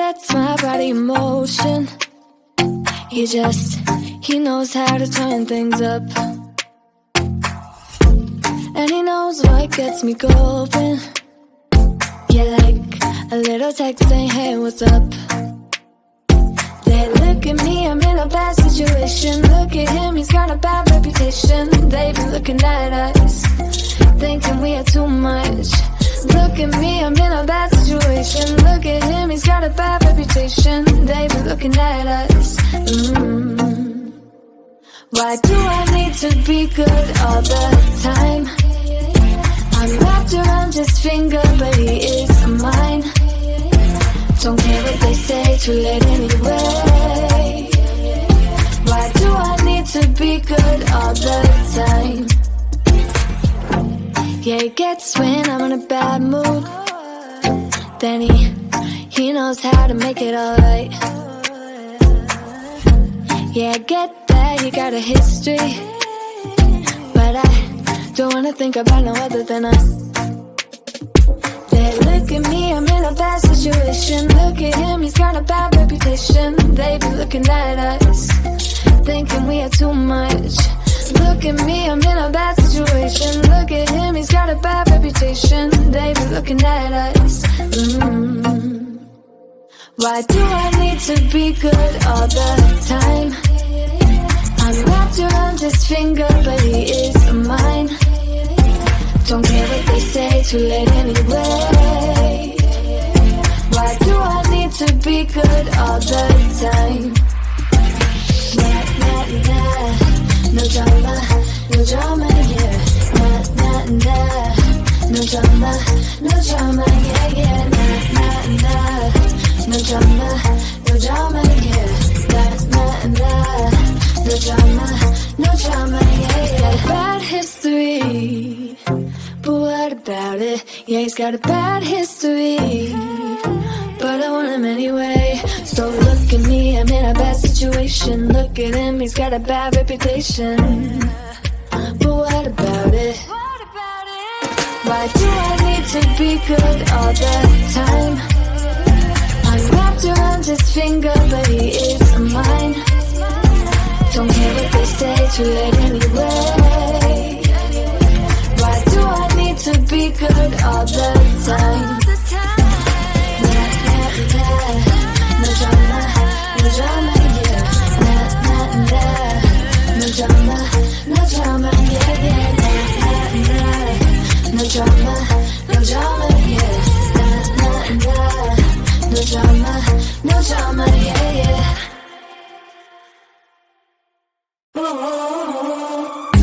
sets my body in motion. He knows how to turn things up. And he knows what gets me going. Yeah, like a little text saying, hey, what's up? They look at me, I'm in a bad situation. Look at him, he's got a bad reputation. They be looking at us, thinking we are too much. Look at me, I'm in a bad situation. Look at him, he's got a bad reputation. They be looking at us. Why do I need to be good all the time? I'm wrapped around his finger, but he is mine. Don't care what they say, too late anyway. Why do I need to be good all the time? Yeah, he gets when I'm in a bad mood. Then he knows how to make it alright. Yeah, I get that you got a history, but I don't wanna think about no other than us. They look at me, I'm in a bad situation. Look at him, he's got a bad reputation. They be looking at us, thinking we are too much. Look at me, I'm in a bad situation. Look at him, he's got a bad reputation. They be looking at us. Why do I need to be good all the time? I'm wrapped around his finger, but he is mine. Don't care what they say, too late anyway. Why do I need to be good all the time? Nah, nah, nah. No drama, no drama, yeah. Nah, nah, nah. No drama, no drama, yeah, yeah. Nah, nah, nah. No drama, no drama, yeah. Nah, nah, nah. No drama, no drama, yeah, yeah. Bad history, but what about it? Yeah, he's got a bad history, but I want him anyway. So look at me, I'm in a bad situation. Look at him, he's got a bad reputation, but what about it? Why do I need to be good all the time? I'm wrapped around his finger, but he is mine. Don't care what they say, too late anyway. Why do I need to be good all the time? Nah, nah, nah. No drama, no drama, yeah. Nah, nah, nah. No drama, no drama, yeah, yeah. Nah, nah, nah. No drama, no drama, yeah. Nah, nah, nah. No drama, no drama, yeah, yeah.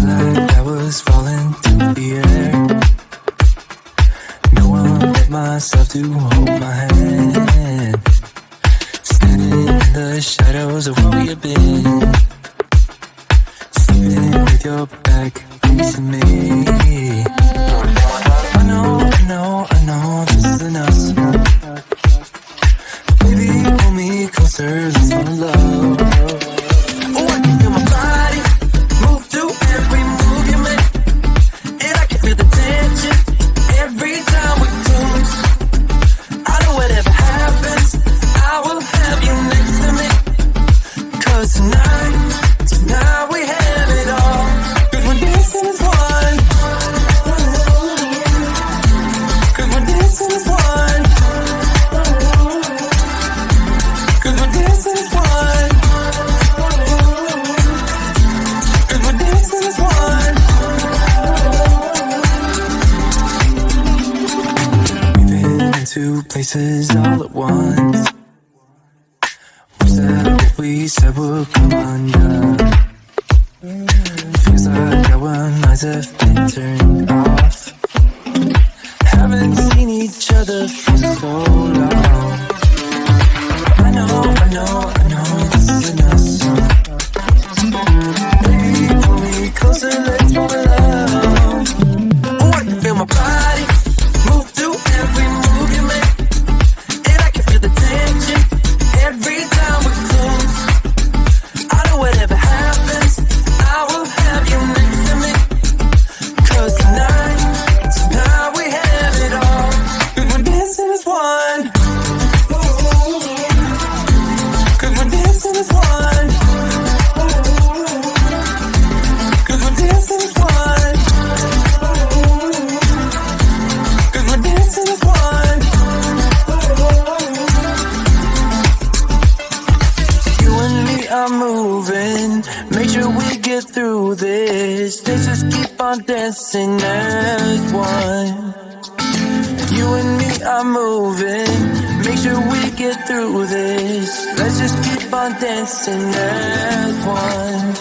Like I was falling through the air. No one let myself to hold my hand. Standing in the shadows of where we have been. Sleeping with your back facing me. I know, this isn't us. Baby, pull me closer, let's fall in love. Oh, I can feel my body move to every move you make, and I can feel the tension every time we close. I know whatever happens, I will have you next to me. 'Cause tonight we have it all. 'Cause we're dancing as one. 'Cause we're dancing as one. 'Cause we're dancing as one. 'Cause we're dancing as one. We've been into places all at once. Was that what we said would come undone? Feels like our minds have been turned off. Haven't seen each other for so long. I know, this isn't us. Baby, pull me closer, let's fall in love. Oh, I can feel my body move to every move you make, and I can feel the tension every time we close. I know whatever happens, I will have you next to me. 'Cause tonight moving. Make sure we get through this. Let's just keep on dancing as one. You and me are moving. Make sure we get through this. Let's just keep on dancing as one.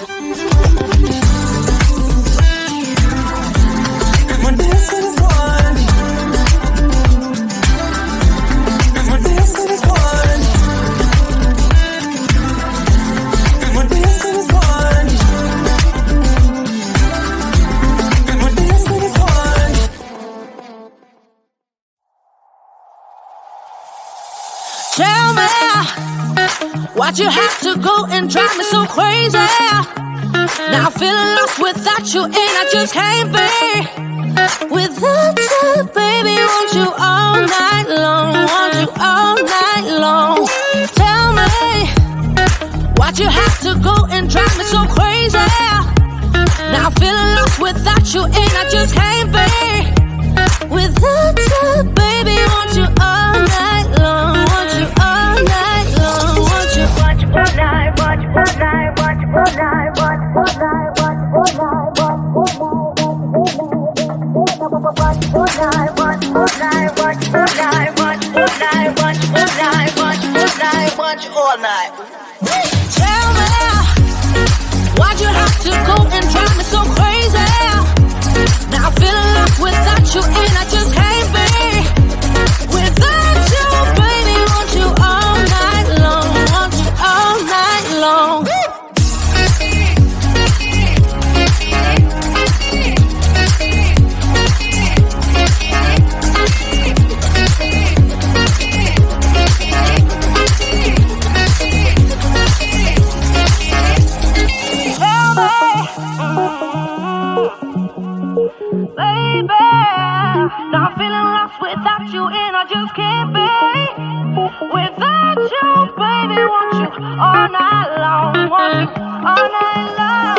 We're dancing as one. We're dancing as one. We're dancing as one. We're dancing as one. Tell me, why'd you have to go and drive me so crazy? Now I'm feeling lost without you, and I just can't be without you, baby. Want you all night long, want you all night long. Tell me, why'd you have to go and drive me so crazy? Now I'm feeling lost without you, and I just can't be without you, baby. Want you all night long, want you all night long, want you watch all night, watch all night, watch all night, watch all night, watch all night, watch all night, watch all night, watch all night, watch all night, watch all night, watch all night, watch all night. Tell me, why'd you have to go and drive me so crazy? Now I'm feeling lost without you, and I just can't be without you, baby. Want you all night long, want you all night long. Baby, now I'm feeling lost without you, and I just can't be without you, baby. Want you all night long, want you all night long.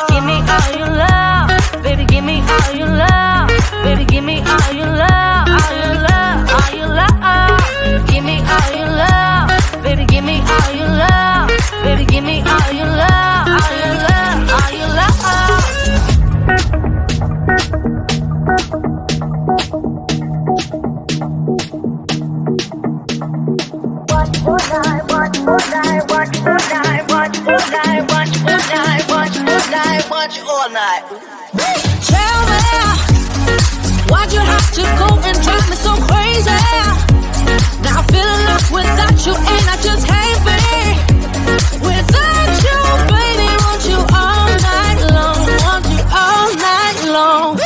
Give me all your love, baby. Give me all your love, baby. Give me all your love, all your love, all your love. Give me all your love, baby. Give me all your love, baby. Give me all your love, all your love, all your love. Watch all night. Tell me, why'd you have to go and drive me so crazy? Now I'm feeling lost without you, and I just can't be without you, baby. Want you all night long, want you all night long.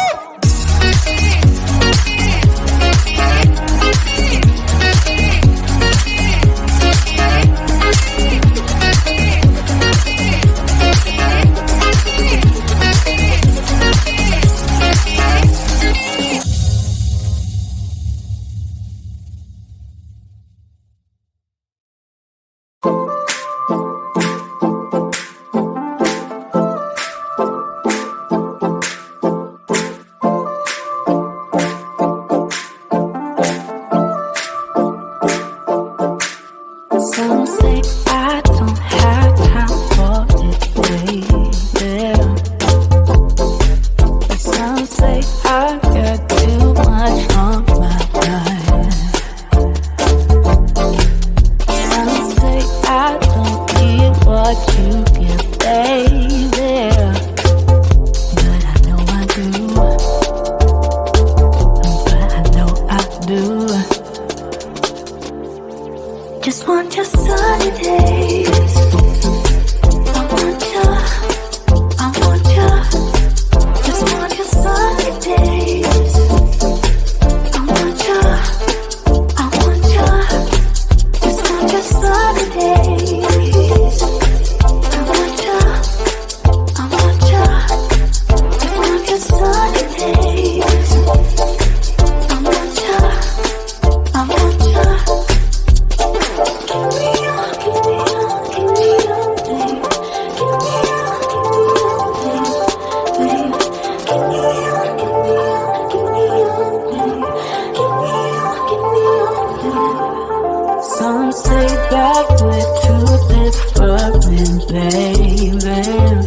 moving.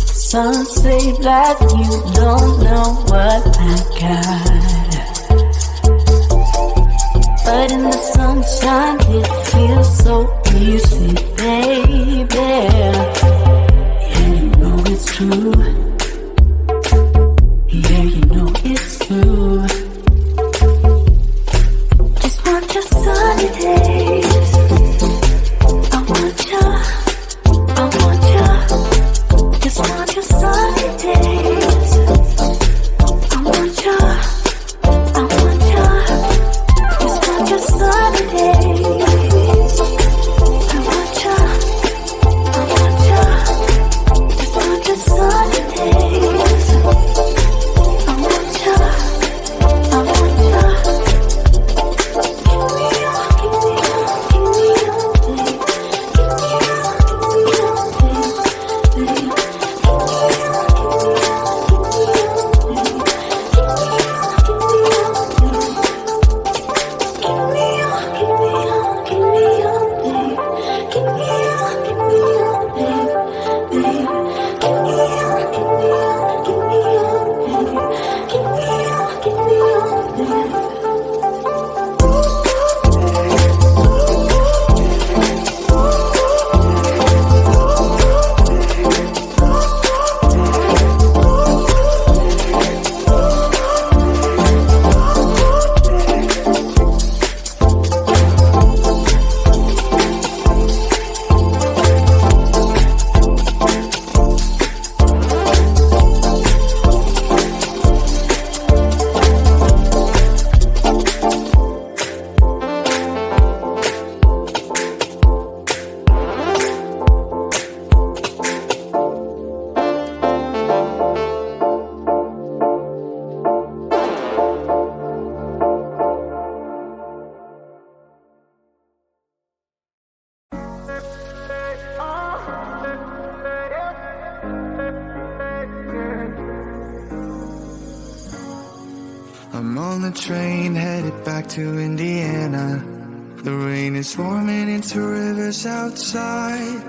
Some say that you don't know what I got, but in the sunshine it feels so easy, baby. Yeah, you know it's true. Yeah, you know it's true. Just want your sunny days. I want you. I want you. Just want your sunny days. I want you. I want you. Just want your sunny days. I want you. I want you. Just want your sunny days. I want you. I want you. I'm on the train headed back to Indiana. The rain is forming into rivers outside,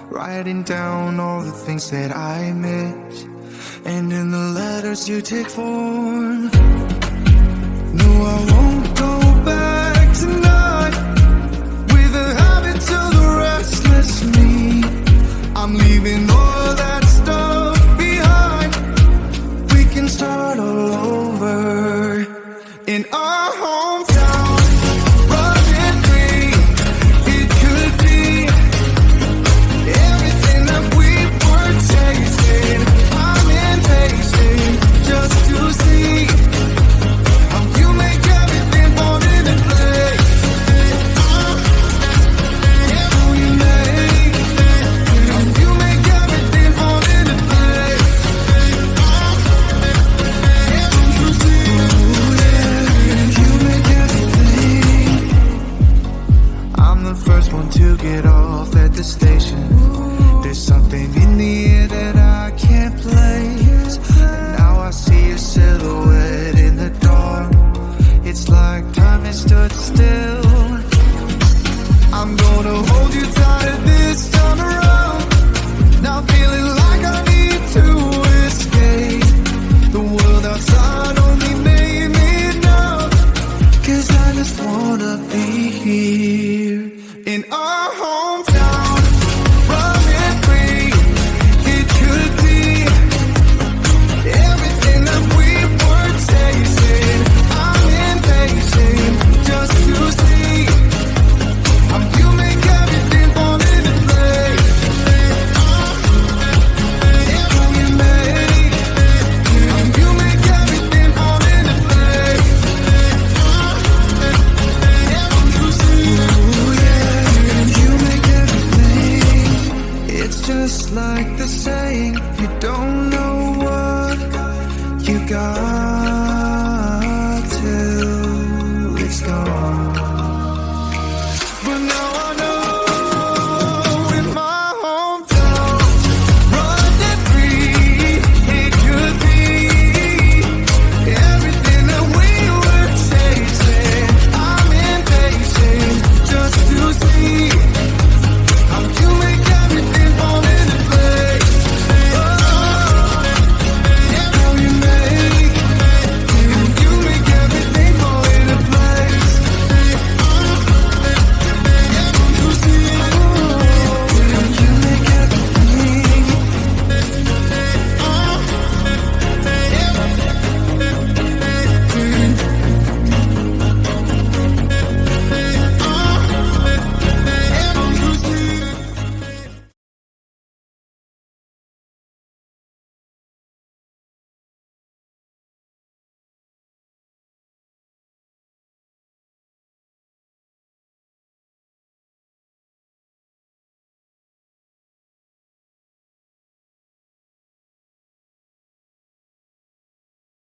writing down all the things that I miss, and in the letters you take form. No, I won't go back tonight with the habits of the restless me. I'm leaving all that stuff behind. We can start all over in our hometown, running free. It could be everything that we were tasting. I'm impatient just to see how you make everything fall into place. How you make everything fall into place. I'm the first one to get off at the station. There's something in the air that I can't place. And now I see your silhouette in the dark. It's like time has stood still. I'm gonna hold you tight this time around. Now feeling like I need to escape. The world outside only made me numb. 'Cause I just wanna be here in our hometown, running free. It could be everything that we were tasting. I'm impatient just to see how you make everything fall into place. How you make everything fall into place. It's just like the saying, you don't know what you got